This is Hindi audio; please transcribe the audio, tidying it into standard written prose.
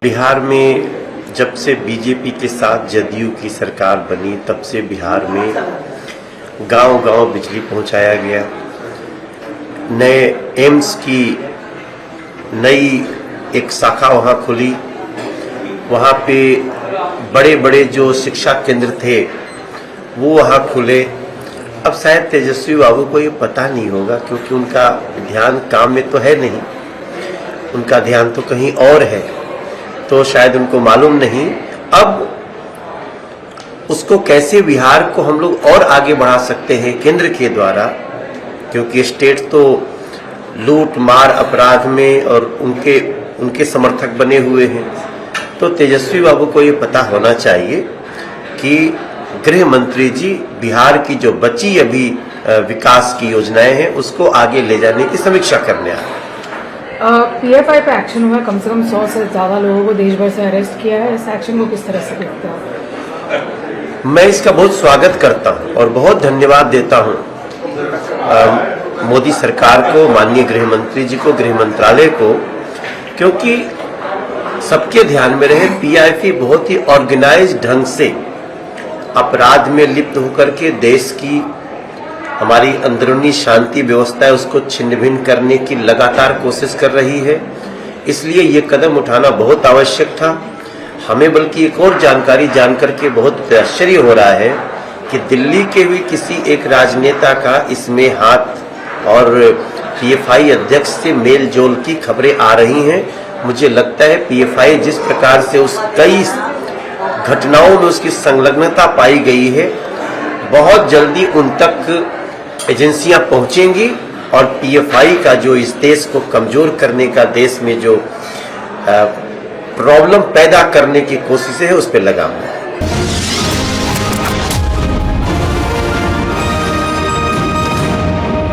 बिहार में जब से बीजेपी के साथ जदयू की सरकार बनी तब से बिहार में गांव-गांव बिजली पहुंचाया गया। नए एम्स की नई एक शाखा वहां खुली। वहां पे बड़े बड़े जो शिक्षा केंद्र थे वो वहां खुले। अब शायद तेजस्वी बाबू को ये पता नहीं होगा क्योंकि उनका ध्यान काम में तो है नहीं, उनका ध्यान तो कहीं और है, तो शायद उनको मालूम नहीं। अब उसको कैसे बिहार को हम लोग और आगे बढ़ा सकते हैं केंद्र के द्वारा, क्योंकि स्टेट तो लूट मार अपराध में और उनके समर्थक बने हुए हैं। तो तेजस्वी बाबू को ये पता होना चाहिए कि गृह मंत्री जी बिहार की जो बची अभी विकास की योजनाएं हैं उसको आगे ले जाने की समीक्षा करने आए। PFI पे एक्शन हुआ, कम से कम 100 से ज़्यादा लोगों को देश भर से अरेस्ट किया है। इस एक्शन को किस तरह से देखते हो? मैं इसका बहुत स्वागत करता हूं और बहुत धन्यवाद देता हूं मोदी सरकार को, माननीय गृह मंत्री जी को, गृह मंत्रालय को, क्योंकि सबके ध्यान में रहे PIF बहुत ही ऑर्गेनाइज्ड ढंग से अपराध में लिप्त होकर के देश की हमारी अंदरूनी शांति व्यवस्था है उसको छिन्न भिन्न करने की लगातार कोशिश कर रही है। इसलिए ये कदम उठाना बहुत आवश्यक था हमें। बल्कि एक और जानकारी जानकर के बहुत आश्चर्य हो रहा है कि दिल्ली के भी किसी एक राजनेता का इसमें हाथ और PFI अध्यक्ष से मेल जोल की खबरें आ रही हैं। मुझे लगता है PFI जिस प्रकार से उस कई घटनाओं में उसकी संलग्नता पाई गई है, बहुत जल्दी उन तक एजेंसियां पहुंचेंगी और PFI का जो इस देश को कमजोर करने का, देश में जो प्रॉब्लम पैदा करने की कोशिशें है उस पर लगाम है।